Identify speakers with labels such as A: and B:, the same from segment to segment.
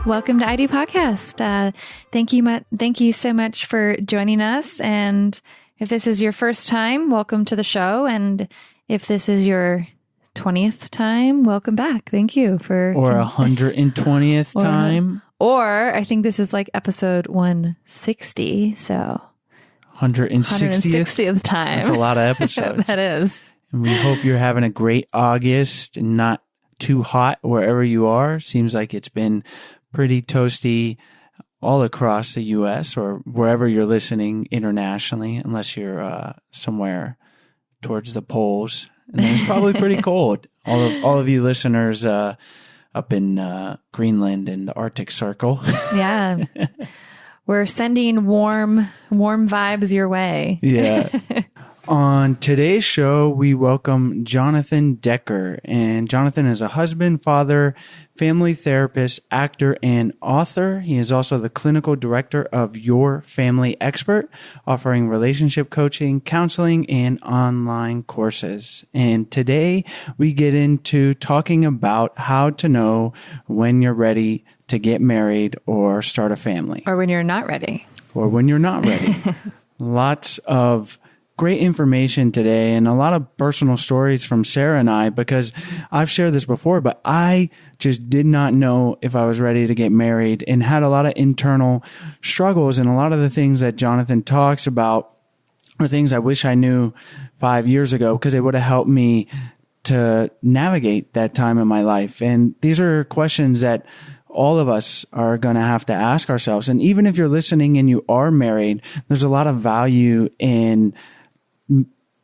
A: Welcome to I Do Podcast. Thank you so much for joining us. And if this is your first time, welcome to the show. And if this is your 20th time, welcome back. Thank you for...
B: Or 120th time.
A: Or I think this is like episode 160. So
B: 160th
A: time.
B: That's a lot of episodes.
A: That is.
B: And we hope you're having a great August and not too hot wherever you are. Seems like it's been pretty toasty all across the U.S. or wherever you're listening internationally, unless you're somewhere towards the poles. And then it's probably pretty cold. All of you listeners up in Greenland and the Arctic Circle.
A: Yeah. We're sending warm vibes your way.
B: Yeah. On today's show, we welcome Jonathan Decker. And Jonathan is a husband, father, family therapist, actor, and author. He is also the clinical director of Youre Family Expert, offering relationship coaching, counseling, and online courses. And today, we get into talking about how to know when you're ready to get married or start a family.
A: Or when you're not ready.
B: Lots of great information today and a lot of personal stories from Sarah and I, because I've shared this before, but I just did not know if I was ready to get married and had a lot of internal struggles. And a lot of the things that Jonathan talks about are things I wish I knew 5 years ago, because it would have helped me to navigate that time in my life. And these are questions that all of us are going to have to ask ourselves. And even if you're listening and you are married, there's a lot of value in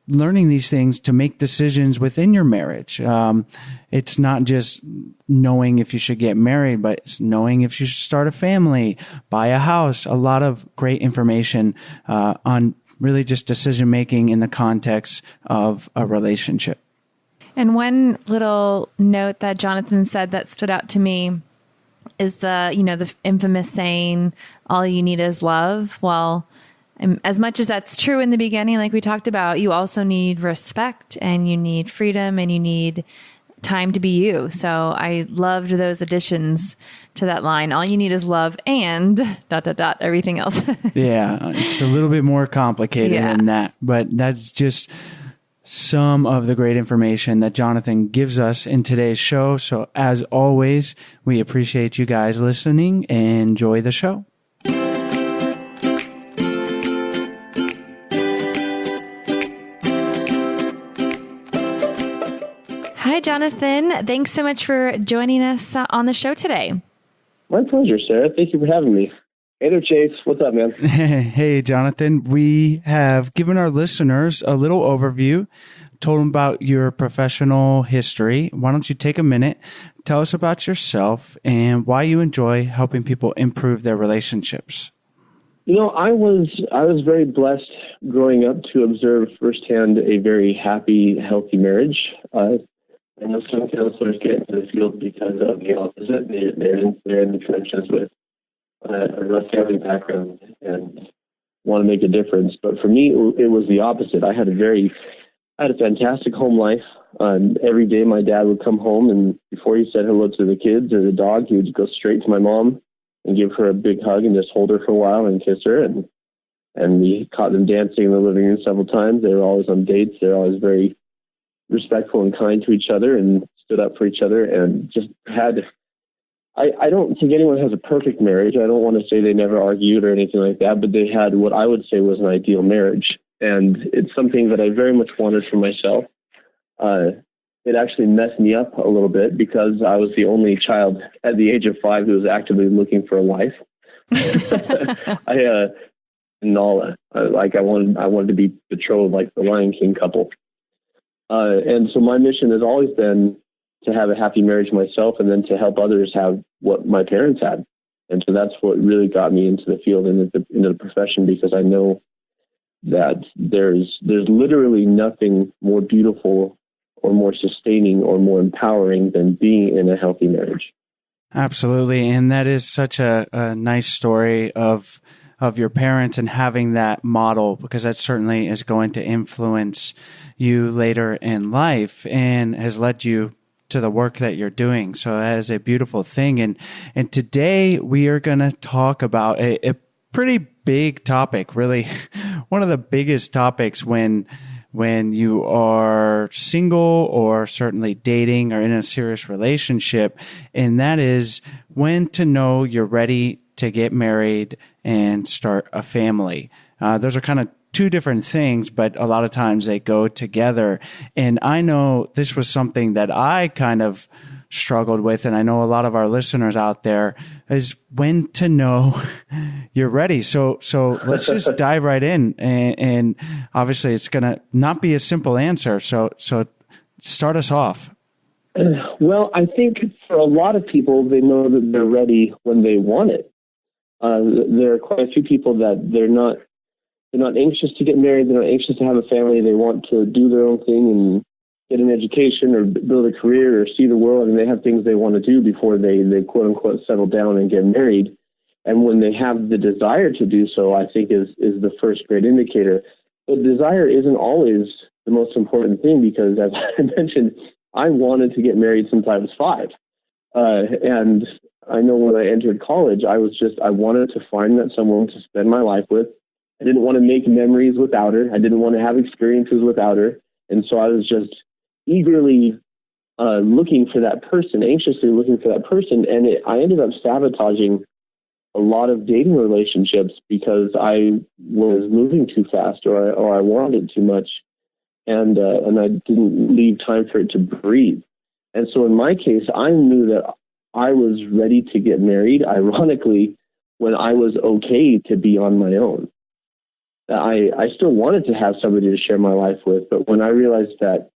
B: learning these things to make decisions within your marriage. It's not just knowing if you should get married, but it's knowing if you should start a family, buy a house. A lot of great information on really just decision making in the context of a relationship.
A: And one little note that Jonathan said that stood out to me is the infamous saying, all you need is love. Well, as much as that's true in the beginning, like we talked about, you also need respect and you need freedom and you need time to be you. So I loved those additions to that line. All you need is love and ... everything else.
B: Yeah, it's a little bit more complicated than that, but that's just some of the great information that Jonathan gives us in today's show. So as always, we appreciate you guys listening and enjoy the show.
A: Hi, Jonathan. Thanks so much for joining us on the show today.
C: My pleasure, Sarah. Thank you for having me. Hey there, Chase. What's up, man?
B: Hey, Jonathan. We have given our listeners a little overview, told them about your professional history. Why don't you take a minute, tell us about yourself and why you enjoy helping people improve their relationships?
C: You know, I was very blessed growing up to observe firsthand a very happy, healthy marriage. I know some counselors get into the field because of the opposite. They're in the trenches with a rough family background and want to make a difference. But for me, it was the opposite. I had a fantastic home life. Every day my dad would come home, and before he said hello to the kids or the dog, he would go straight to my mom and give her a big hug and just hold her for a while and kiss her. And we caught them dancing in the living room several times. They were always on dates. They were always very respectful and kind to each other and stood up for each other and just had... I don't think anyone has a perfect marriage. I don't want to say they never argued or anything like that, but they had what I would say was an ideal marriage. And it's something that I very much wanted for myself. It actually messed me up a little bit because I was the only child at the age of 5 who was actively looking for a wife. I wanted to be betrothed like the Lion King couple. And so my mission has always been to have a happy marriage myself and then to help others have what my parents had. And so that's what really got me into the field and into the profession, because I know that there's literally nothing more beautiful or more sustaining or more empowering than being in a healthy marriage.
B: Absolutely. And that is such a nice story of your parents and having that model, because that certainly is going to influence you later in life and has led you to the work that you're doing. So that is a beautiful thing. And today we are going to talk about a pretty big topic, really one of the biggest topics when you are single or certainly dating or in a serious relationship. And that is when to know you're ready to get married and start a family. Those are kind of two different things, but a lot of times they go together. And I know this was something that I kind of struggled with, and I know a lot of our listeners out there, is when to know you're ready. So let's just dive right in. And obviously it's going to not be a simple answer. So start us off.
C: Well, I think for a lot of people, they know that they're ready when they want it. There are quite a few people that they're not anxious to get married. They're not anxious to have a family. They want to do their own thing and get an education or build a career or see the world. And they have things they want to do before they quote unquote settle down and get married. And when they have the desire to do so, I think is the first great indicator. But desire isn't always the most important thing, because as I mentioned, I wanted to get married since I was 5. And I know when I entered college, I wanted to find that someone to spend my life with. I didn't want to make memories without her. I didn't want to have experiences without her. And so I was just eagerly looking for that person, anxiously looking for that person. And I ended up sabotaging a lot of dating relationships because I was moving too fast or I wanted too much. And I didn't leave time for it to breathe. And so in my case, I knew that I was ready to get married, ironically, when I was okay to be on my own. I still wanted to have somebody to share my life with, but when I realized that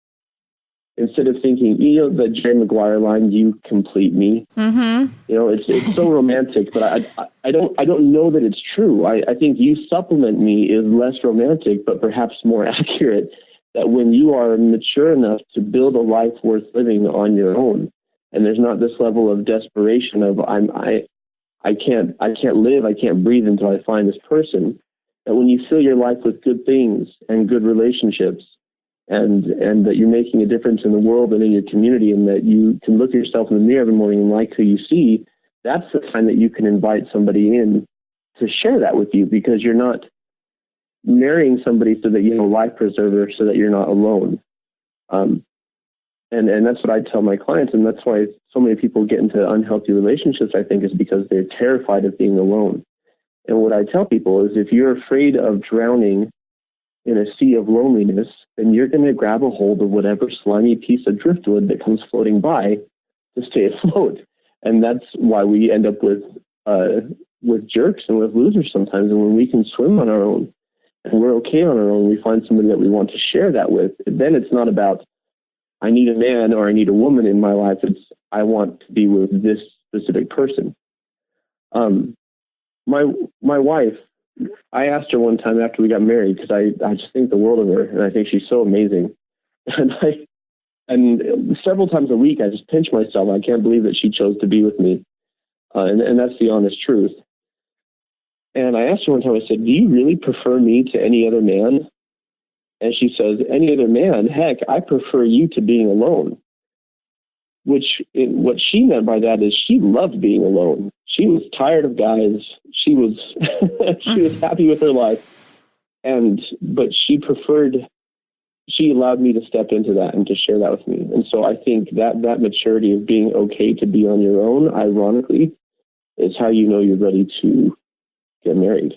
C: instead of thinking, the Jerry Maguire line, "You complete me," it's so romantic, but I don't know that it's true. I think "you supplement me" is less romantic, but perhaps more accurate. That when you are mature enough to build a life worth living on your own, and there's not this level of desperation of I can't live, I can't breathe until I find this person. That when you fill your life with good things and good relationships, and that you're making a difference in the world and in your community, and that you can look at yourself in the mirror every morning and like who you see, that's the time that you can invite somebody in to share that with you, because you're not marrying somebody so that you have a life preserver, so that you're not alone. And that's what I tell my clients, and that's why so many people get into unhealthy relationships, I think, is because they're terrified of being alone. And what I tell people is, if you're afraid of drowning in a sea of loneliness, then you're going to grab a hold of whatever slimy piece of driftwood that comes floating by to stay afloat. And that's why we end up with jerks and with losers sometimes. And when we can swim on our own and we're okay on our own, we find somebody that we want to share that with. Then it's not about, I need a man or I need a woman in my life. It's, I want to be with this specific person. My wife, I asked her one time after we got married, because I just think the world of her, and I think she's so amazing. And several times a week, I just pinch myself. I can't believe that she chose to be with me. And that's the honest truth. And I asked her one time, I said, "Do you really prefer me to any other man?" And she says, "Any other man? Heck, I prefer you to being alone." What she meant by that is she loved being alone. She was tired of guys. She was she was happy with her life, but she allowed me to step into that and to share that with me. And so I think that maturity of being okay to be on your own, ironically, is how you know you're ready to get married.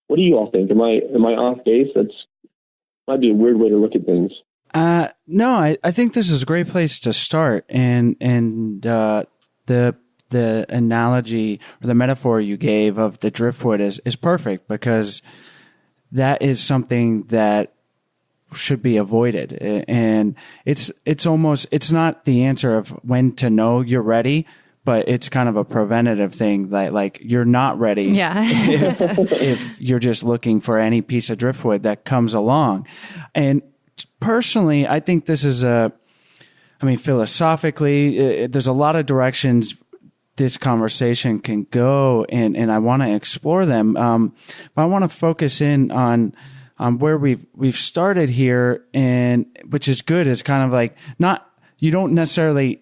C: What do you all think? Am I off base? That's might be a weird way to look at things.
B: No, I think this is a great place to start. And the analogy or the metaphor you gave of the driftwood is perfect, because that is something that should be avoided. And it's not the answer of when to know you're ready, but it's kind of a preventative thing that, like, you're not ready.
A: Yeah.
B: if you're just looking for any piece of driftwood that comes along. And personally, I think this is philosophically, there's a lot of directions this conversation can go, and I want to explore them. But I want to focus in on where we've started here, and which is good, is kind of like, not, you don't necessarily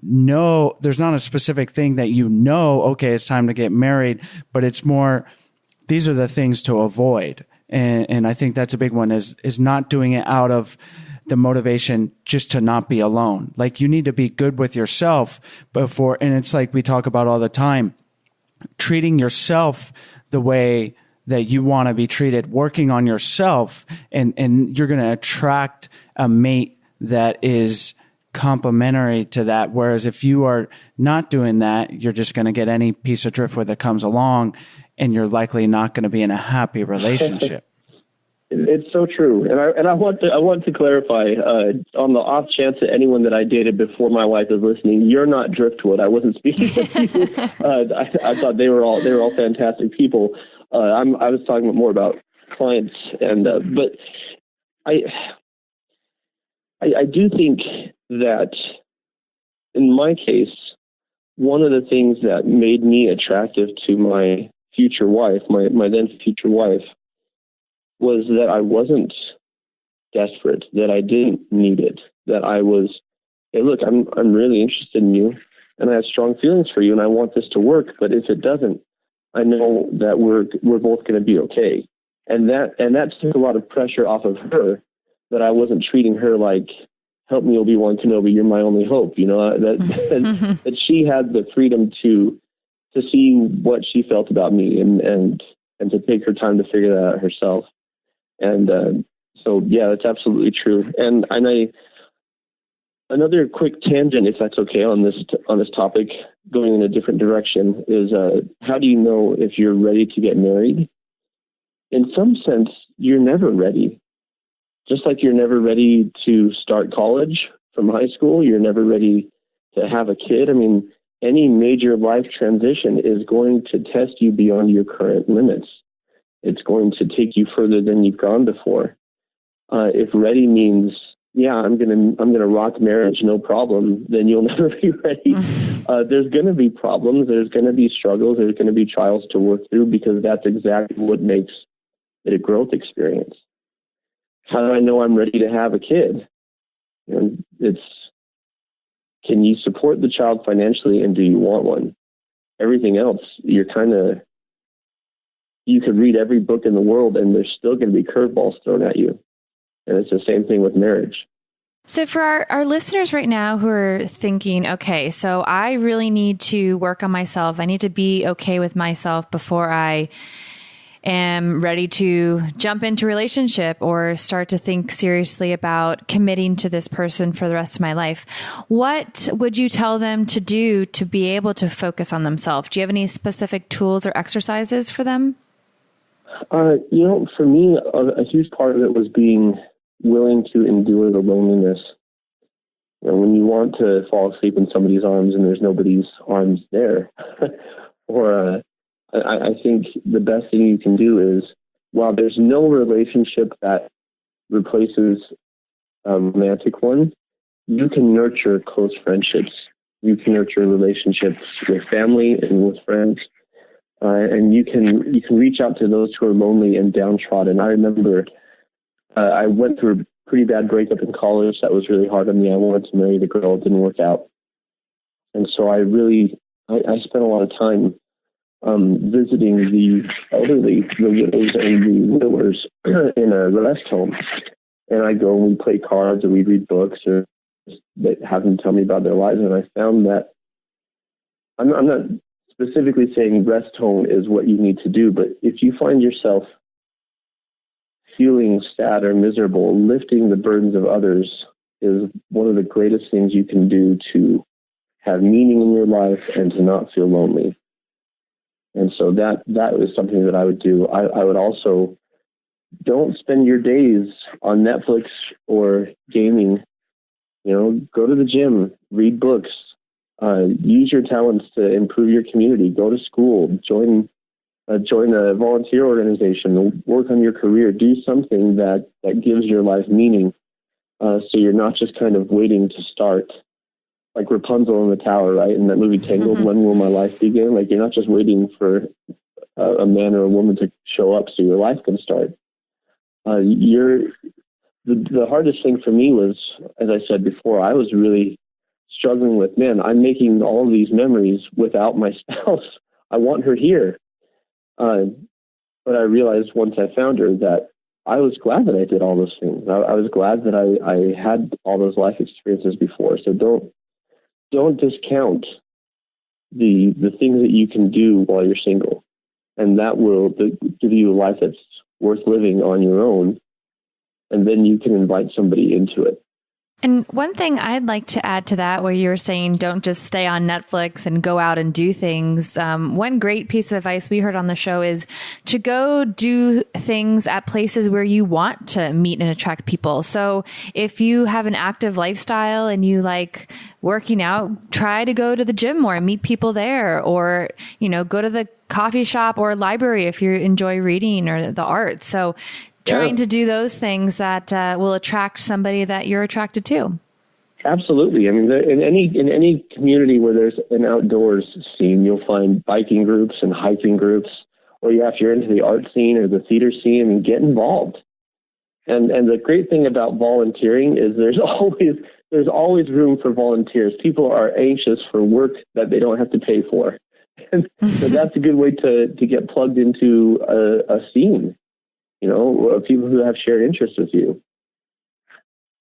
B: there's not a specific thing that okay, it's time to get married, but it's more, these are the things to avoid. And I think that's a big one is not doing it out of the motivation just to not be alone. Like, you need to be good with yourself before, and it's like we talk about all the time, treating yourself the way that you want to be treated, working on yourself, and you're going to attract a mate that is complementary to that. Whereas if you are not doing that, you're just going to get any piece of driftwood that comes along, and you're likely not going to be in a happy relationship.
C: It's so true, and I want to clarify on the off chance that anyone that I dated before my wife is listening, you're not driftwood. I wasn't speaking of you. I thought they were all fantastic people. I was talking more about clients, and but I do think that in my case, one of the things that made me attractive to my future wife, my then future wife, was that I wasn't desperate, that I didn't need it, that I was, hey, look, I'm really interested in you, and I have strong feelings for you, and I want this to work. But if it doesn't, I know that we're both going to be okay. And that took a lot of pressure off of her, that I wasn't treating her like, help me, Obi-Wan Kenobi, you're my only hope. That she had the freedom to see what she felt about me and to take her time to figure that out herself. And so, yeah, that's absolutely true. And another quick tangent, if that's okay, on this topic, going in a different direction, is how do you know if you're ready to get married? In some sense, you're never ready. Just like you're never ready to start college from high school, you're never ready to have a kid. I mean, any major life transition is going to test you beyond your current limits. It's going to take you further than you've gone before. If ready means, yeah, I'm gonna rock marriage, no problem, then you'll never be ready. There's going to be problems. There's going to be struggles. There's going to be trials to work through, because that's exactly what makes it a growth experience. How do I know I'm ready to have a kid? Can you support the child financially, and do you want one? Everything else, you could read every book in the world, and there's still going to be curveballs thrown at you. And it's the same thing with marriage.
A: So for our listeners right now who are thinking, okay, so I really need to work on myself. I need to be okay with myself before I am ready to jump into a relationship or start to think seriously about committing to this person for the rest of my life. What would you tell them to do to be able to focus on themselves? Do you have any specific tools or exercises for them?
C: For me, a huge part of it was being willing to endure the loneliness. When you want to fall asleep in somebody's arms and there's nobody's arms there, or I think the best thing you can do is, while there's no relationship that replaces a romantic one, you can nurture close friendships. You can nurture relationships with family and with friends. And you can reach out to those who are lonely and downtrodden. I remember I went through a pretty bad breakup in college that was really hard on me. I wanted to marry the girl. It didn't work out. And so I spent a lot of time visiting the elderly, the widows and the widowers in a rest home. And I go and we play cards, or we read books, or have them tell me about their lives. And I found that I'm not specifically saying rest home is what you need to do, but if you find yourself feeling sad or miserable, lifting the burdens of others is one of the greatest things you can do to have meaning in your life and to not feel lonely. And so that is something that I would do. I would also, don't spend your days on Netflix or gaming. Go to the gym, read books, use your talents to improve your community, go to school, join a volunteer organization, work on your career, do something that gives your life meaning. So you're not just kind of waiting to start, like Rapunzel in the tower, right? In that movie Tangled, when will my life begin? Like, you're not just waiting for a man or a woman to show up so your life can start. The hardest thing for me was, as I said before, I was really struggling with, man, I'm making all of these memories without my spouse. I want her here. But I realized once I found her that I was glad that I did all those things. I was glad that I had all those life experiences before. So don't discount the things that you can do while you're single. And that will give you a life that's worth living on your own. And then you can invite somebody into it.
A: And one thing I'd like to add to that, where you were saying don't just stay on Netflix and go out and do things. One great piece of advice we heard on the show is to go do things at places where you want to meet and attract people. So if you have an active lifestyle and you like working out, try to go to the gym more and meet people there, or, go to the coffee shop or library if you enjoy reading or the arts. So trying to do those things that will attract somebody that you're attracted to.
C: Absolutely. I mean, in any community where there's an outdoors scene, you'll find biking groups and hiking groups. Or if you're into the art scene or the theater scene, I mean, get involved. And the great thing about volunteering is there's always room for volunteers. People are anxious for work that they don't have to pay for, and so that's a good way to get plugged into a scene. People who have shared interests with you,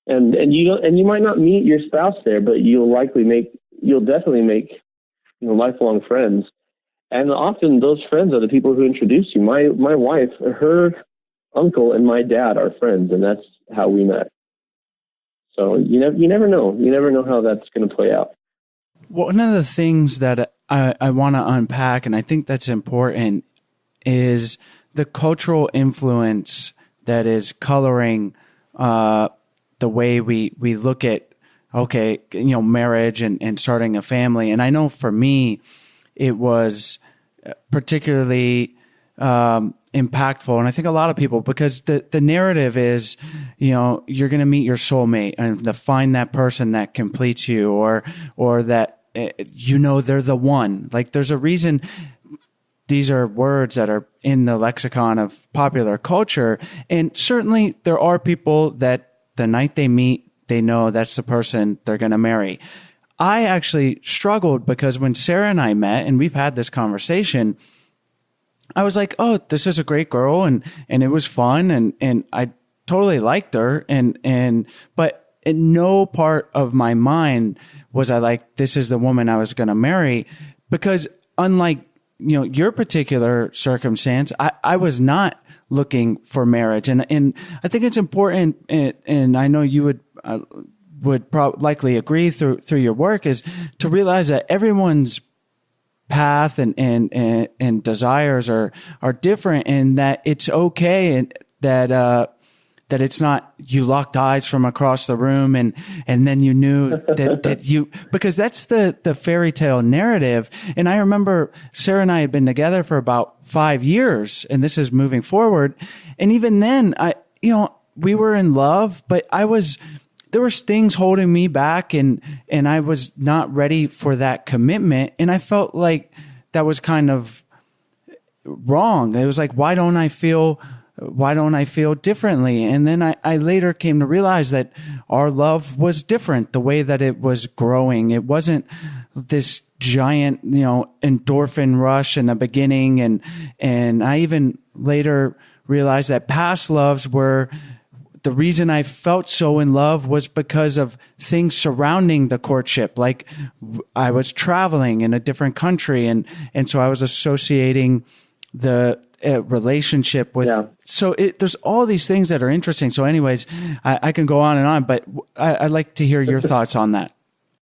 C: and you might not meet your spouse there, but you'll definitely make lifelong friends. And often those friends are the people who introduce you. My wife, her uncle, and my dad are friends, and that's how we met. So you never know. You never know how that's going to play out.
B: One of the things that I want to unpack, and I think that's important, is the cultural influence that is coloring the way we look at, marriage and starting a family. And I know for me, it was particularly impactful. And I think a lot of people, because the narrative is, you're going to meet your soulmate and to find that person that completes you, or that, they're the one. Like, there's a reason these are words that are in the lexicon of popular culture. And certainly there are people that the night they meet, they know that's the person they're going to marry. I actually struggled because when Sarah and I met, and we've had this conversation, I was like, oh, this is a great girl. And it was fun. And I totally liked her. But in no part of my mind was I like, this is the woman I was going to marry, because unlike your particular circumstance, I was not looking for marriage. And I think it's important, and I know you would likely agree through your work, is to realize that everyone's path and desires are different, and that it's okay, and that it's not you locked eyes from across the room and then you knew that you, because that's the fairy tale narrative. And I remember Sarah and I had been together for about 5 years, and this is moving forward. And even then we were in love, but there was things holding me back, and I was not ready for that commitment. And I felt like that was kind of wrong. It was like, why don't I feel differently? And then I later came to realize that our love was different, the way that it was growing. It wasn't this giant, endorphin rush in the beginning. And I even later realized that past loves were the reason I felt so in love was because of things surrounding the courtship. Like I was traveling in a different country, and so I was associating the relationship with, so there's all these things that are interesting. So anyways, I can go on and on, but I'd like to hear your thoughts on that.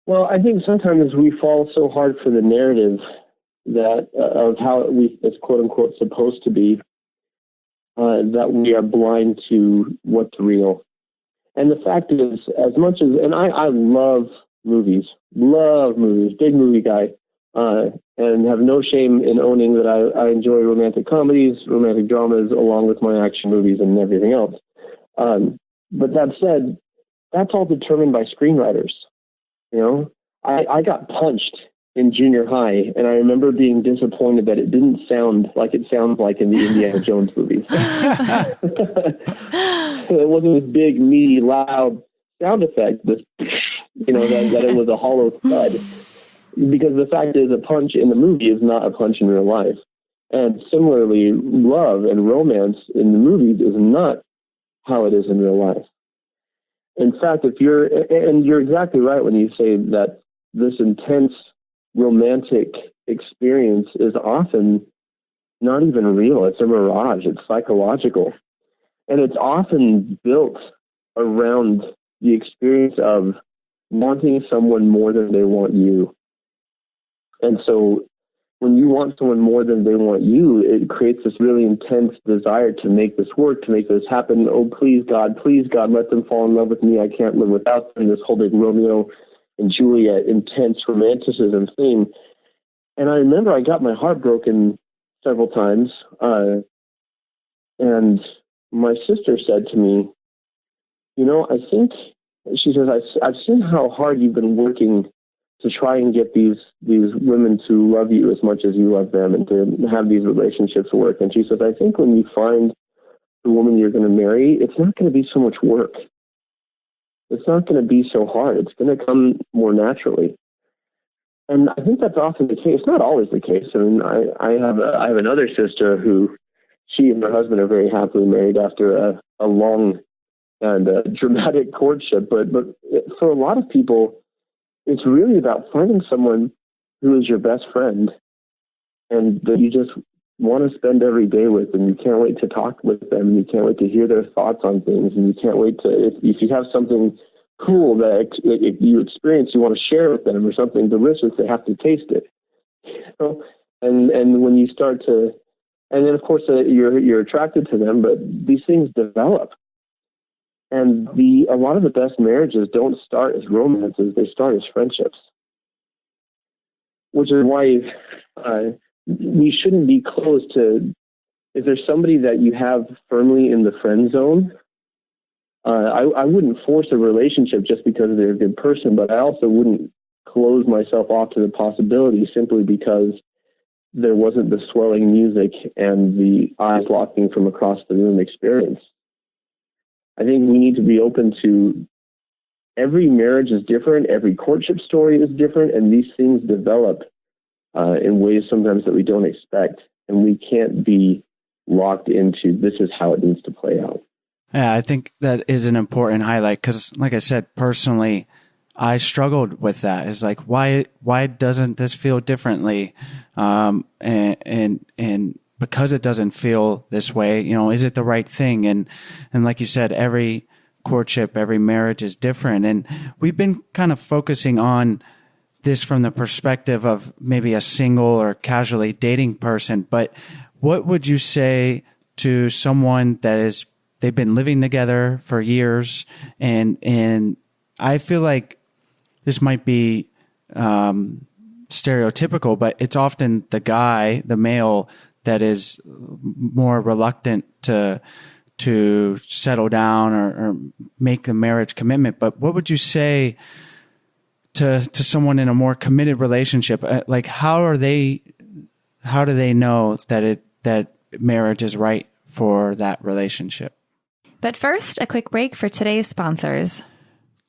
C: Well, I think sometimes we fall so hard for the narrative that of how it's quote unquote supposed to be, that we are blind to what's real. And the fact is, as much as, and I love movies, big movie guy, and have no shame in owning that I enjoy romantic comedies, romantic dramas, along with my action movies and everything else. But that said, that's all determined by screenwriters. I got punched in junior high, and I remember being disappointed that it didn't sound like it sounds like in the Indiana Jones movies. It wasn't this big, meaty, loud sound effect, this that it was a hollow thud. Because the fact is, a punch in the movie is not a punch in real life. And similarly, love and romance in the movies is not how it is in real life. In fact, you're exactly right when you say that this intense romantic experience is often not even real. It's a mirage. It's psychological. And it's often built around the experience of wanting someone more than they want you. And so when you want someone more than they want you, it creates this really intense desire to make this work, to make this happen. Oh, please, God, let them fall in love with me. I can't live without them. This whole big Romeo and Juliet intense romanticism thing. And I remember I got my heart broken several times. And my sister said to me, I think, she says, I've seen how hard you've been working to try and get these women to love you as much as you love them and to have these relationships work. And she says, I think when you find the woman you're going to marry, it's not going to be so much work. It's not going to be so hard. It's going to come more naturally. And I think that's often the case. Not always the case. I mean, I have another sister who, she and her husband are very happily married after a long and dramatic courtship. But for a lot of people, it's really about finding someone who is your best friend and that you just want to spend every day with, and you can't wait to talk with them, and you can't wait to hear their thoughts on things, and you can't wait to, if you have something cool that you experience, you want to share with them, or something delicious, they have to taste it. And when you start to, and then of course you're attracted to them, but these things develop. And a lot of the best marriages don't start as romances; they start as friendships. Which is why we shouldn't be closed to. If there's somebody that you have firmly in the friend zone, I wouldn't force a relationship just because they're a good person, but I also wouldn't close myself off to the possibility simply because there wasn't the swelling music and the eyes locking from across the room experience. I think we need to be open to every marriage is different, every courtship story is different, and these things develop in ways sometimes that we don't expect. And we can't be locked into this is how it needs to play out.
B: Yeah, I think that is an important highlight because, like I said, personally, I struggled with that. It's like, why doesn't this feel differently? And because it doesn't feel this way, is it the right thing? And like you said, every courtship, every marriage is different. And we've been kind of focusing on this from the perspective of maybe a single or casually dating person. But what would you say to someone that they've been living together for years? And I feel like this might be stereotypical, but it's often the guy, the male, that is more reluctant to settle down or make the marriage commitment. But what would you say to someone in a more committed relationship? Like, how do they know that marriage is right for that relationship?
A: But first, a quick break for today's sponsors.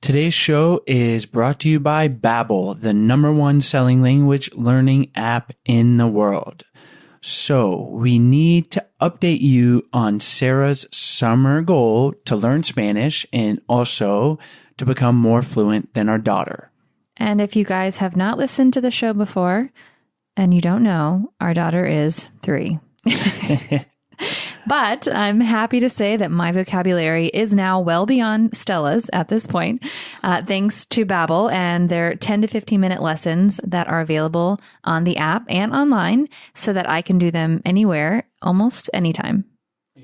B: Today's show is brought to you by Babbel, the #1 selling language learning app in the world. So we need to update you on Sarah's summer goal to learn Spanish and also to become more fluent than our daughter.
A: And if you guys have not listened to the show before and you don't know, our daughter is 3. But I'm happy to say that my vocabulary is now well beyond Stella's at this point, thanks to Babbel and their 10 to 15 minute lessons that are available on the app and online so that I can do them anywhere, almost anytime.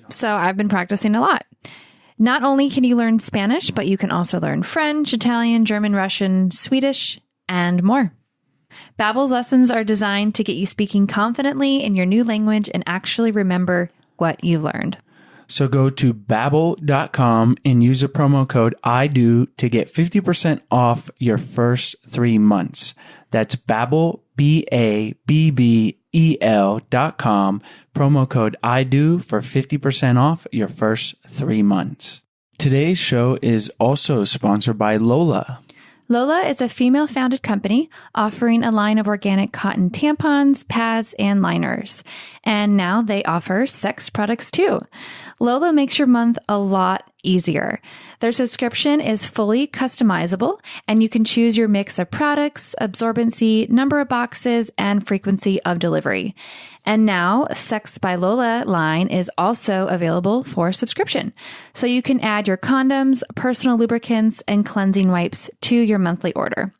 A: So I've been practicing a lot. Not only can you learn Spanish, but you can also learn French, Italian, German, Russian, Swedish, and more. Babbel's lessons are designed to get you speaking confidently in your new language and actually remember what you've learned.
B: So go to Babbel.com and use the promo code IDO to get 50% off your first 3 months. That's Babbel, BABBEL.com, promo code IDO for 50% off your first 3 months. Today's show is also sponsored by Lola.
A: Lola is a female-founded company offering a line of organic cotton tampons, pads, and liners. And now they offer sex products too. Lola makes your month a lot easier. Their subscription is fully customizable, and you can choose your mix of products, absorbency, number of boxes, and frequency of delivery. And now, Sex by Lola line is also available for subscription. So you can add your condoms, personal lubricants, and cleansing wipes to your monthly order.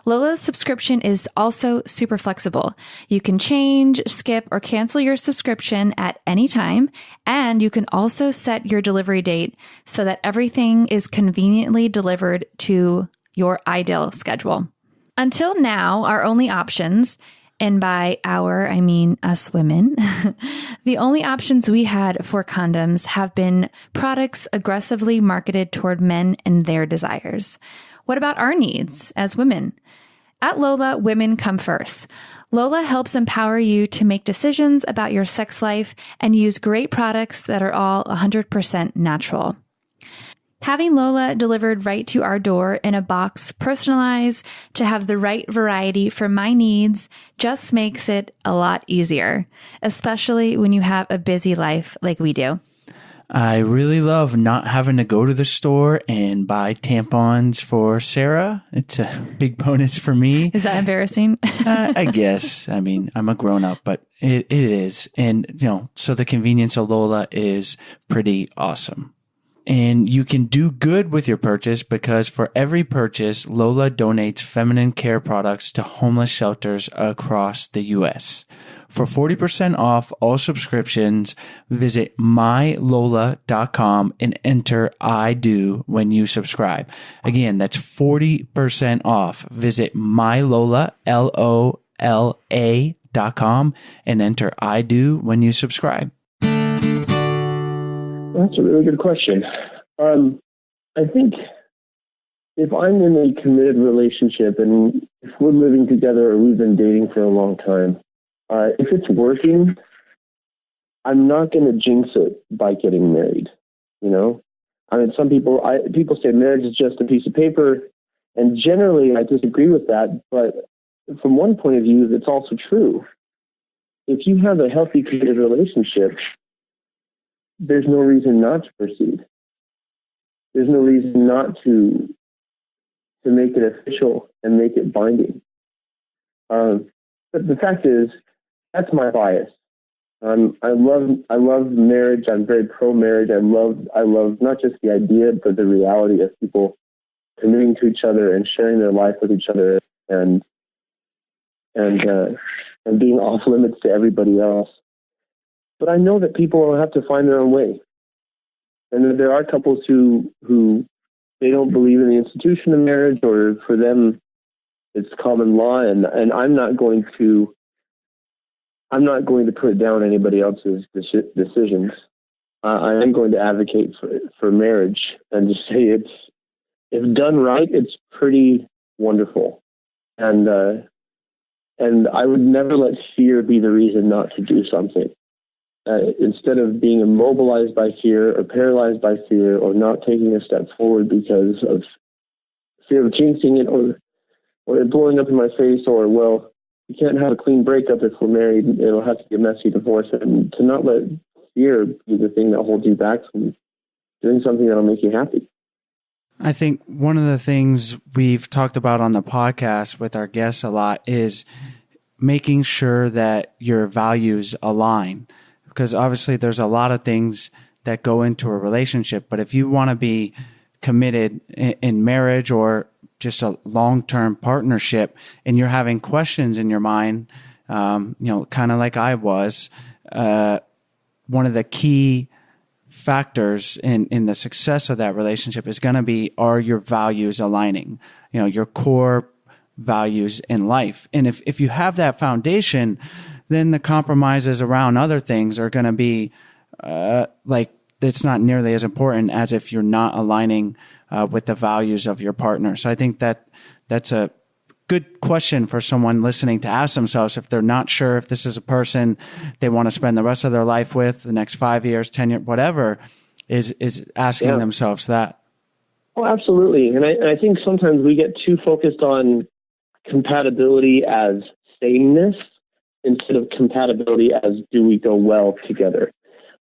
A: Lola's subscription is also super flexible. You can change, skip, or cancel your subscription at any time, and you can also set your delivery date so that everything is conveniently delivered to your ideal schedule. Until now, our only options, and by our, I mean us women, the only options we had for condoms have been products aggressively marketed toward men and their desires. What about our needs as women? At Lola, women come first. Lola helps empower you to make decisions about your sex life and use great products that are all 100% natural. Having Lola delivered right to our door in a box personalized to have the right variety for my needs just makes it a lot easier, especially when you have a busy life like we do.
B: I really love not having to go to the store and buy tampons for Sarah. It's a big bonus for me.
A: Is that embarrassing?
B: I guess. I mean, I'm a grown up, but it is. And, so the convenience of Lola is pretty awesome. And you can do good with your purchase because for every purchase, Lola donates feminine care products to homeless shelters across the U.S. For 40% off all subscriptions, visit mylola.com and enter I do when you subscribe. Again, that's 40% off. Visit mylola, LOLA.com and enter I do when you subscribe.
C: That's a really good question. I think if I'm in a committed relationship and if we're living together or we've been dating for a long time, if it's working, I'm not going to jinx it by getting married. I mean, some people say marriage is just a piece of paper, and generally I disagree with that. But from one point of view, it's also true. If you have a healthy, committed relationship, there's no reason not to proceed. There's no reason not to make it official and make it binding. But the fact is, that's my bias. I love marriage. I'm very pro-marriage. I love not just the idea, but the reality of people committing to each other and sharing their life with each other and being off limits to everybody else. But I know that people will have to find their own way. And that there are couples who they don't believe in the institution of marriage, or for them it's common law, and I'm not going to put down anybody else's decisions. I am going to advocate for marriage and just say if done right, it's pretty wonderful. And I would never let fear be the reason not to do something. Instead of being immobilized by fear or paralyzed by fear or not taking a step forward because of fear of jinxing it or it blowing up in my face, or, well, you can't have a clean breakup if we're married, it'll have to be a messy divorce, and to not let fear be the thing that holds you back from doing something that'll make you happy.
B: I think one of the things we've talked about on the podcast with our guests a lot is making sure that your values align. Because obviously there's a lot of things that go into a relationship, but if you want to be committed in marriage or just a long-term partnership and you're having questions in your mind, kind of like I was, one of the key factors in the success of that relationship is going to be, are your values aligning? Your core values in life. And if you have that foundation, then the compromises around other things are going to be it's not nearly as important as if you're not aligning with the values of your partner. So I think that's a good question for someone listening to ask themselves if they're not sure if this is a person they want to spend the rest of their life with, the next 5 years, 10 years, whatever, is asking themselves that.
C: Oh, absolutely. And I think sometimes we get too focused on compatibility as sameness instead of compatibility as do we go well together.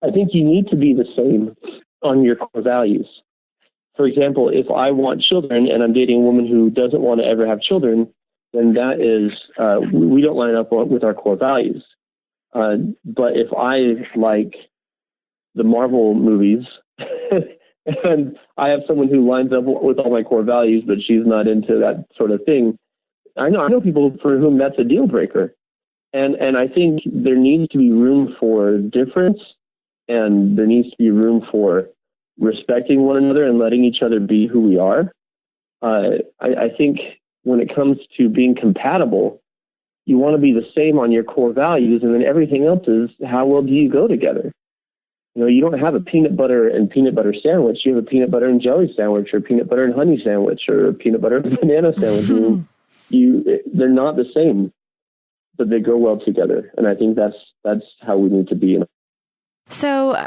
C: I think you need to be the same on your core values. For example, if I want children and I'm dating a woman who doesn't want to ever have children, then that is, we don't line up with our core values. But if I like the Marvel movies and I have someone who lines up with all my core values, but she's not into that sort of thing, I know people for whom that's a deal breaker. And I think there needs to be room for difference, and there needs to be room for respecting one another and letting each other be who we are. I think when it comes to being compatible, you want to be the same on your core values, and then everything else is how well do you go together. You know, you don't have a peanut butter and peanut butter sandwich. You have a peanut butter and jelly sandwich, or peanut butter and honey sandwich, or a peanut butter and banana sandwich. They're not the same, but they go well together. And I think that's how we need to be.
A: So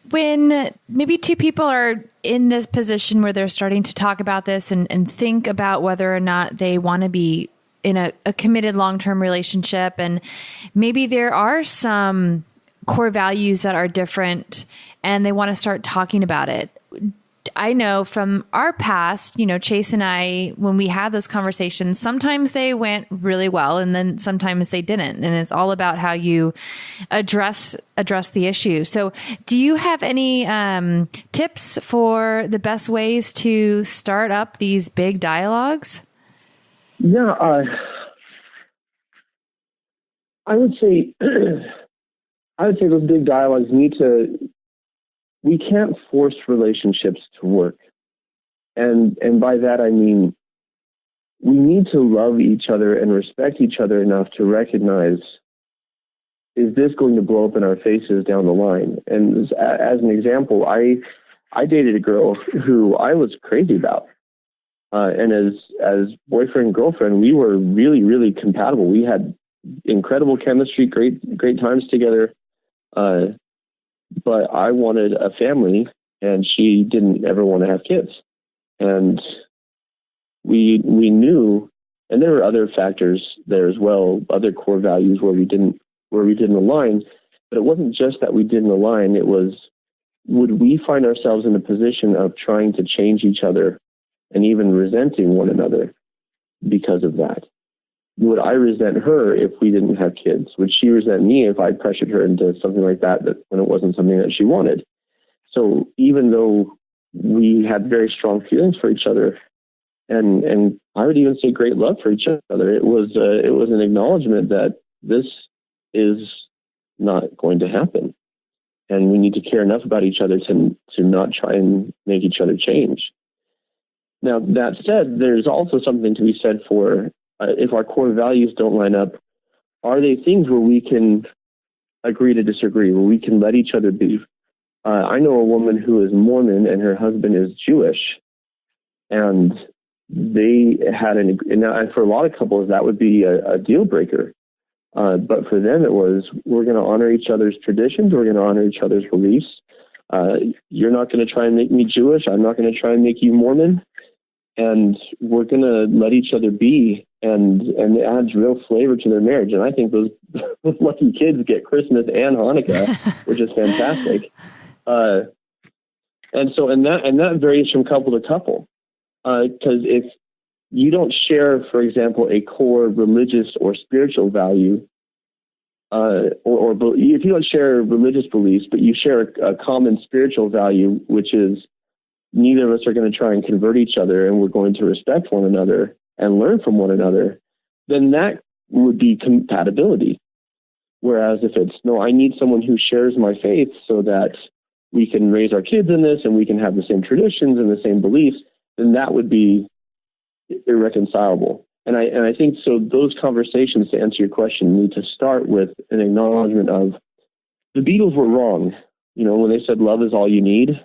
A: when maybe two people are in this position where they're starting to talk about this and think about whether or not they want to be in a committed long-term relationship, and maybe there are some core values that are different and they want to start talking about it. I know from our past, Chase and I, when we had those conversations, sometimes they went really well and then sometimes they didn't. And it's all about how you address the issue. So do you have any tips for the best ways to start up these big dialogues?
C: Yeah, I would say those big dialogues we can't force relationships to work. And by that, I mean, we need to love each other and respect each other enough to recognize, is this going to blow up in our faces down the line? And as an example, I dated a girl who I was crazy about. And as boyfriend and girlfriend, we were really, really compatible. We had incredible chemistry, great times together. But I wanted a family, and she didn't ever want to have kids. And we knew, and there were other factors there as well, other core values where we didn't align. But it wasn't just that we didn't align. It was, would we find ourselves in a position of trying to change each other and even resenting one another because of that? Would I resent her if we didn't have kids? Would she resent me if I pressured her into something like that when it wasn't something that she wanted? So even though we had very strong feelings for each other, and I would even say great love for each other, it was an acknowledgement that this is not going to happen, and we need to care enough about each other to not try and make each other change. Now, that said, there's also something to be said for if our core values don't line up, are they things where we can agree to disagree, where we can let each other be? I know a woman who is Mormon and her husband is Jewish, and they had and for a lot of couples that would be a deal breaker. But for them, it was, we're going to honor each other's traditions, we're going to honor each other's beliefs. You're not going to try and make me Jewish, I'm not going to try and make you Mormon, and we're going to let each other be. And it adds real flavor to their marriage. And I think those lucky kids get Christmas and Hanukkah, which is fantastic. And that varies from couple to couple. Because if you don't share, for example, a core religious or spiritual value, or if you don't share religious beliefs, but you share a common spiritual value, which is neither of us are going to try and convert each other, and we're going to respect one another and learn from one another, then that would be compatibility. Whereas if it's, no, I need someone who shares my faith so that we can raise our kids in this and we can have the same traditions and the same beliefs, then that would be irreconcilable. And I think so those conversations, to answer your question, need to start with an acknowledgement of the Beatles were wrong. When they said love is all you need,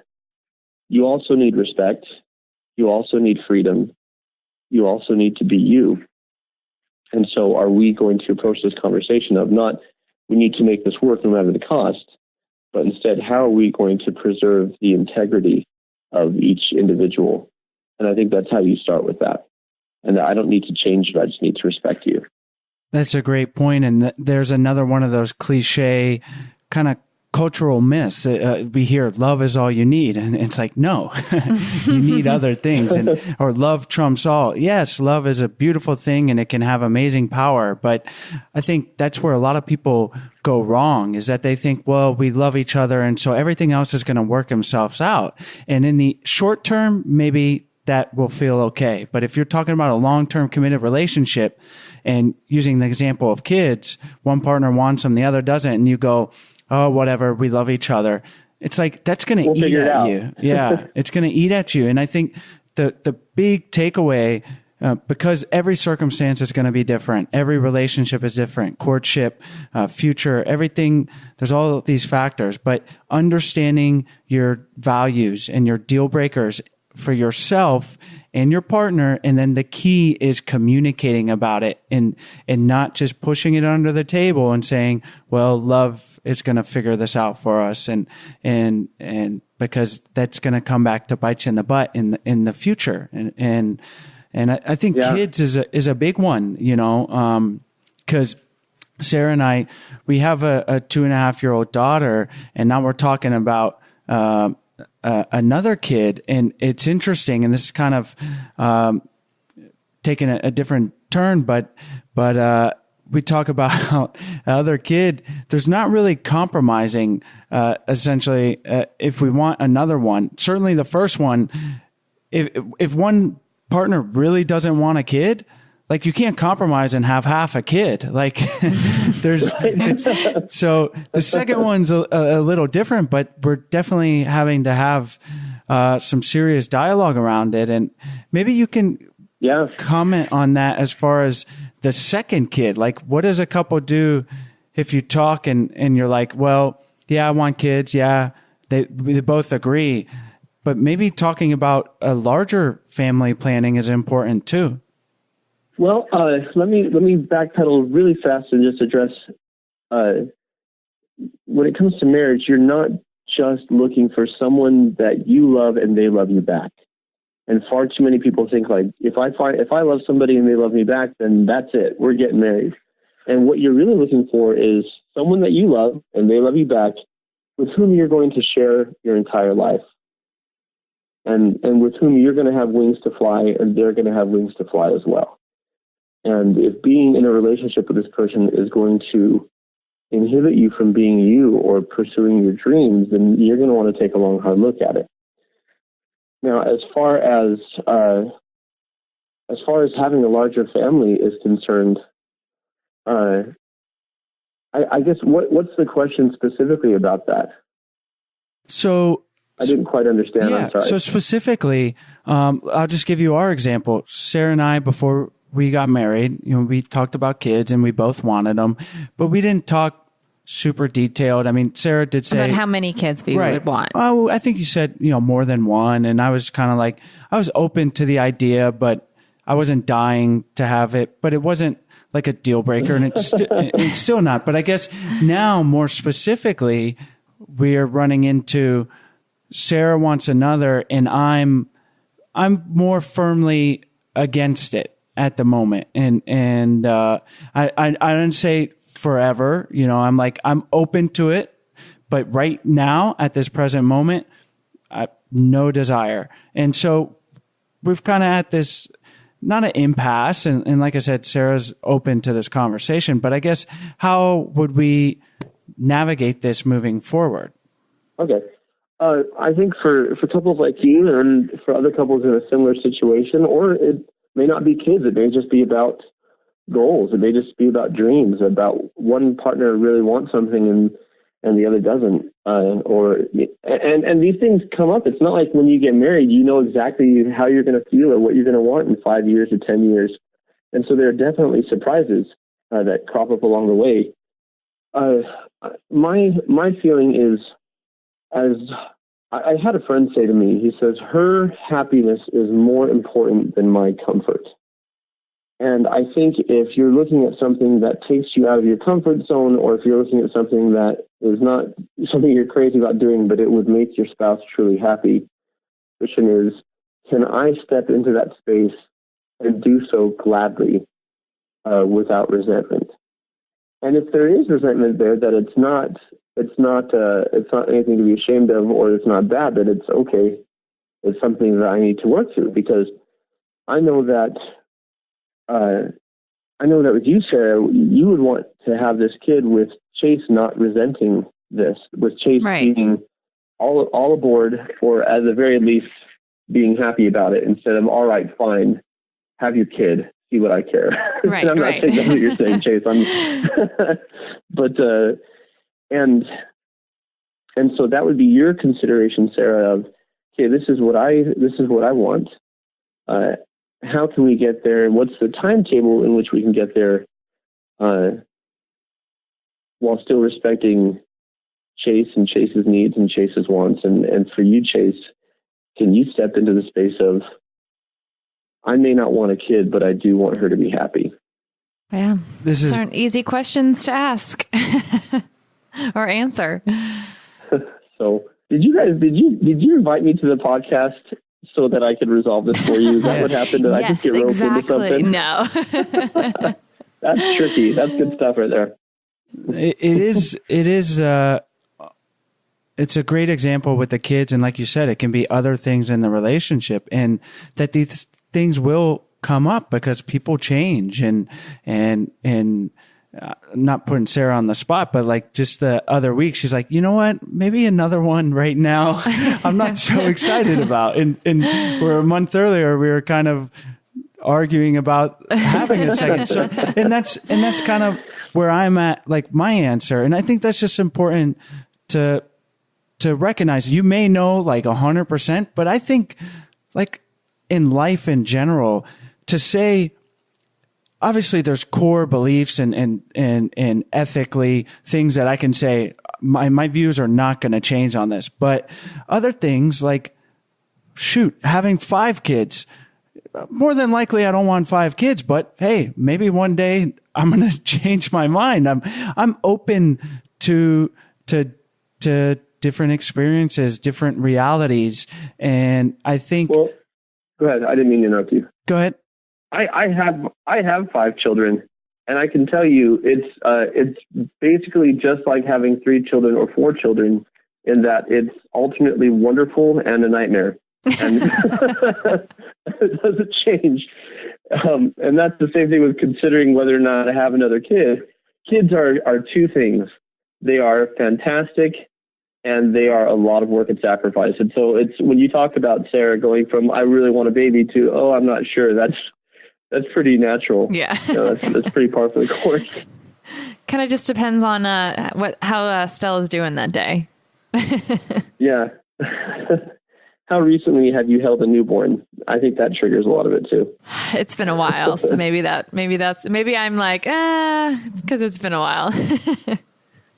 C: you also need respect. You also need freedom. You also need to be you. And so are we going to approach this conversation of not, we need to make this work no matter the cost, but instead, how are we going to preserve the integrity of each individual And I think that's how you start with that. And I don't need to change you. I just need to respect you.
B: That's a great point. And there's another one of those cliche kind of cultural myths. We hear love is all you need. And it's like, no, you need other things. Or love trumps all. Yes, love is a beautiful thing and it can have amazing power. But I think that's where a lot of people go wrong, is that they think, well, we love each other, and so everything else is going to work themselves out. And in the short term, maybe that will feel okay. But if you're talking about a long-term committed relationship, and using the example of kids, one partner wants them, the other doesn't, and you go, oh, whatever, we love each other. It's like, that's going to eat at you. Yeah, it's going to eat at you. And I think the big takeaway, because every circumstance is going to be different. Every relationship is different. Courtship, future, everything. There's all of these factors, but understanding your values and your deal breakers for yourself and your partner. And then the key is communicating about it and not just pushing it under the table and saying, well, love is going to figure this out for us. And because that's going to come back to bite you in the butt in the future. And I think kids is a big one, because Sarah and I, we have a 2.5-year-old daughter, and now we're talking about, another kid. And it's interesting. And this is kind of, taking a different turn, but we talk about how the other kid, there's not really compromising, essentially, if we want another one. Certainly the first one, if one partner really doesn't want a kid, like, you can't compromise and have half a kid. Like, so the second one's a little different, but we're definitely having to have some serious dialogue around it. And maybe you can comment on that as far as the second kid. Like, what does a couple do if you talk and you're like, well, yeah, I want kids. Yeah, they both agree. But maybe talking about a larger family planning is important too.
C: Well, let me backpedal really fast and just address, when it comes to marriage, you're not just looking for someone that you love and they love you back. And far too many people think, like, if I love somebody and they love me back, then that's it, we're getting married. And what you're really looking for is someone that you love and they love you back, with whom you're going to share your entire life. And with whom you're going to have wings to fly, and they're going to have wings to fly as well. And if being in a relationship with this person is going to inhibit you from being you or pursuing your dreams, then you're going to want to take a long, hard look at it. Now, as far as having a larger family is concerned, I guess what's the question specifically about that?
B: So
C: I didn't quite understand.
B: Yeah,
C: I'm sorry.
B: so specifically, I'll just give you our example. Sarah and I, before we got married, we talked about kids and we both wanted them, but we didn't talk super detailed. I mean, Sarah did say
A: about how many kids we would want.
B: Oh, I think you said, more than one. And I was kind of like, I was open to the idea, but I wasn't dying to have it, but it wasn't like a deal breaker, and it's still not. But I guess now more specifically, we're running into Sarah wants another, and I'm more firmly against it at the moment. And I didn't say forever, I'm like, I'm open to it, but right now at this present moment, no desire. And so we've kind of at this, not an impasse. And like I said, Sarah's open to this conversation, but I guess how would we navigate this moving forward?
C: Okay. I think for couples like you and for other couples in a similar situation, or it may not be kids, it may just be about goals. It may just be about dreams, about one partner really wants something and the other doesn't. And these things come up. It's not like when you get married, you know exactly how you're going to feel or what you're going to want in 5 years or 10 years. And so there are definitely surprises that crop up along the way. My feeling is, as I had a friend say to me, he says, her happiness is more important than my comfort. And I think if you're looking at something that takes you out of your comfort zone, or if you're looking at something that is not something you're crazy about doing, but it would make your spouse truly happy, the question is, can I step into that space and do so gladly, without resentment? And if there is resentment there, that it's not anything to be ashamed of, or it's not bad, that it's okay. It's something that I need to work through, because I know that with you, Sarah, you would want to have this kid with Chase not resenting this, with Chase being all aboard, or at the very least being happy about it, instead of, all right, fine, have your kid, see what I care.
A: Right,
C: and I'm not saying that's what you're saying, Chase. But and so that would be your consideration, Sarah, of, okay, this is what I want. How can we get there? And what's the timetable in which we can get there, while still respecting Chase and Chase's needs and Chase's wants? And for you, Chase, can you step into the space of, I may not want a kid, but I do want her to be happy?
A: Yeah. These aren't easy questions to ask or answer.
C: So did you invite me to the podcast so that I could resolve this for you? Is that what happened? Did I just get roped into something?
A: No.
C: That's tricky. That's good stuff right there.
B: It's a great example with the kids. And like you said, it can be other things in the relationship, and that these things will come up because people change, and not putting Sarah on the spot, but like just the other week, she's like, you know what, maybe another one right now I'm not so excited about. And where a month earlier, we were kind of arguing about having a second. So, and that's kind of where I'm at, like my answer. And I think that's just important to recognize. You may know like 100%, but I think like in life in general, to say, obviously there's core beliefs and ethically things that I can say, my views are not going to change on this. But other things like, shoot, having 5 kids, more than likely I don't want 5 kids, but hey, maybe one day I'm going to change my mind. I'm open to different experiences, different realities. And I think,
C: well, go ahead. I didn't mean to interrupt you.
B: Go ahead.
C: I have 5 children, and I can tell you it's basically just like having 3 children or 4 children, in that it's alternately wonderful and a nightmare, and it doesn't change. And that's the same thing with considering whether or not to have another kid. Kids are 2 things. They are fantastic, and they are a lot of work and sacrifice. And so it's, when you talk about Sarah going from I really want a baby to, oh, I'm not sure, that's pretty natural.
A: Yeah.
C: That's pretty par for the course.
A: Kind of just depends on how Stella's doing that day.
C: Yeah. How recently have you held a newborn? I think that triggers a lot of it too.
A: It's been a while, so maybe I'm like, it's because it's been a while.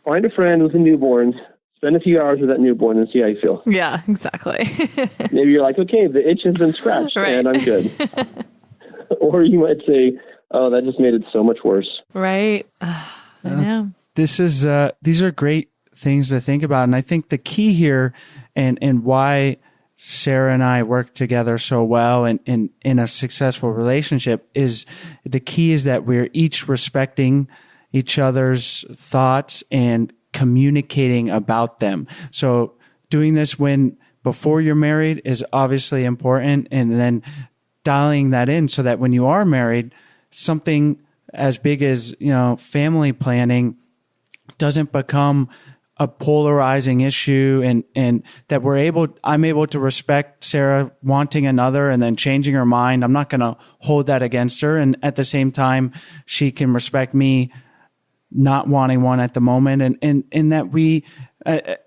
C: Find a friend with a newborn. Spend a few hours with that newborn and see how you feel.
A: Yeah, exactly.
C: Maybe you're like, okay, the itch has been scratched, right, and I'm good. Or you might say, oh, that just made it so much worse.
A: Right. I know.
B: These are great things to think about. And I think the key here and why Sarah and I work together so well and in a successful relationship is the key is that we're each respecting each other's thoughts and communicating about them. So doing this before you're married is obviously important, and then dialing that in so that when you are married, something as big as, family planning doesn't become a polarizing issue, and that I'm able to respect Sarah wanting another and then changing her mind. I'm not going to hold that against her. And at the same time, she can respect me not wanting one at the moment. And that we,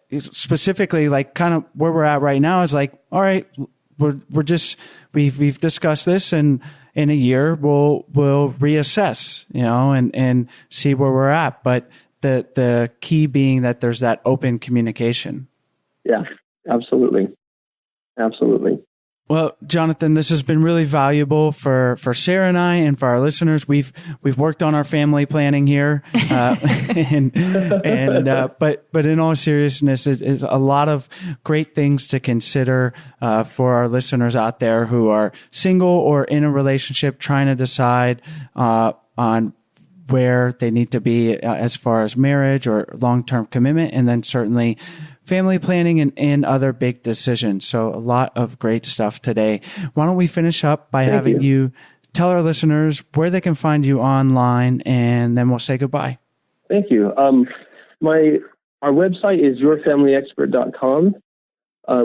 B: specifically, like kind of where we're at right now is like, all right, we've discussed this, and in a year we'll reassess, and see where we're at. But the key being that there's that open communication.
C: Yeah, absolutely.
B: Well, Jonathan, this has been really valuable for Sarah and I, and for our listeners. We've worked on our family planning here, but in all seriousness, it is a lot of great things to consider for our listeners out there who are single or in a relationship, trying to decide on where they need to be as far as marriage or long-term commitment, and then certainly family planning and other big decisions. So a lot of great stuff today. Why don't we finish up by having you tell our listeners where they can find you online, and then we'll say goodbye.
C: Thank you. Our website is yourfamilyexpert.com.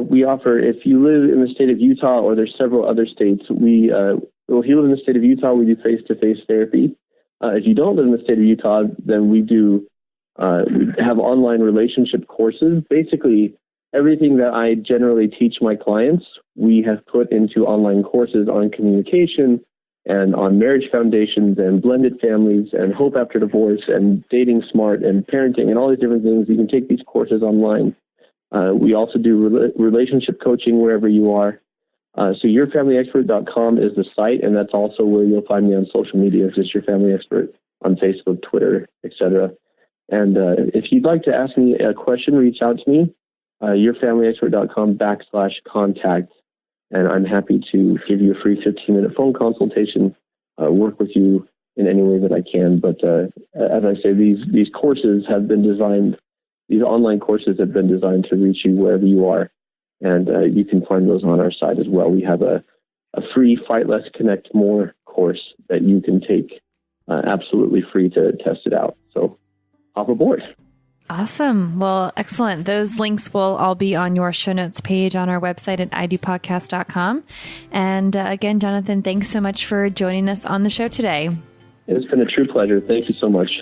C: We offer, if you live in the state of Utah, or there's several other states, if you live in the state of Utah, we do face-to-face therapy. If you don't live in the state of Utah, then we have online relationship courses. Basically, everything that I generally teach my clients, we have put into online courses on communication and on marriage foundations and blended families and hope after divorce and dating smart and parenting and all these different things. You can take these courses online. We also do relationship coaching wherever you are. So yourfamilyexpert.com is the site, and that's also where you'll find me on social media. It's just Your Family Expert on Facebook, Twitter, etc. And if you'd like to ask me a question, reach out to me, yourfamilyexpert.com/contact, and I'm happy to give you a free 15-minute phone consultation, work with you in any way that I can. But as I say, these courses have been designed, these online courses have been designed to reach you wherever you are, and you can find those on our site as well. We have a free Fight Less, Connect More course that you can take absolutely free to test it out. So hop aboard.
A: Awesome. Well, excellent. Those links will all be on your show notes page on our website at idopodcast.com. And again, Jonathan, thanks so much for joining us on the show today.
C: It's been a true pleasure. Thank you so much.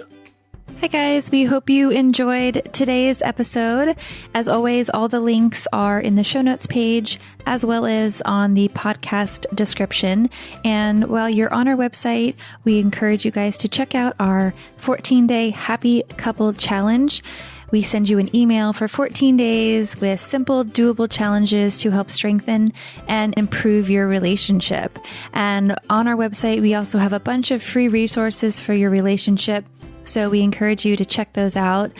A: Hi, guys. We hope you enjoyed today's episode. As always, all the links are in the show notes page, as well as on the podcast description. And while you're on our website, we encourage you guys to check out our 14-day Happy Couple Challenge. We send you an email for 14 days with simple, doable challenges to help strengthen and improve your relationship. And on our website, we also have a bunch of free resources for your relationship. So we encourage you to check those out.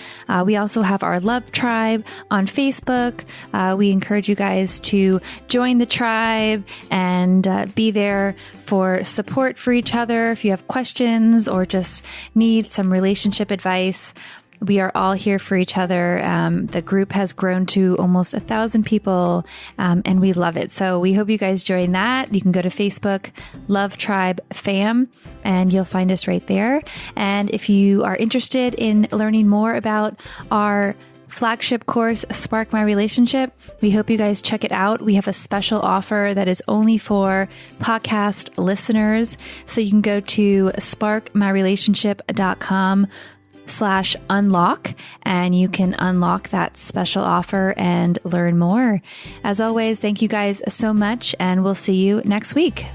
A: We also have our Love Tribe on Facebook. We encourage you guys to join the tribe and be there for support for each other. If you have questions or just need some relationship advice, we are all here for each other. The group has grown to almost 1,000 people, and we love it. So we hope you guys join that. You can go to Facebook, Love Tribe Fam, and you'll find us right there. And if you are interested in learning more about our flagship course, Spark My Relationship, we hope you guys check it out. We have a special offer that is only for podcast listeners. So you can go to sparkmyrelationship.com/unlock, and you can unlock that special offer and learn more. As always, thank you guys so much, and we'll see you next week.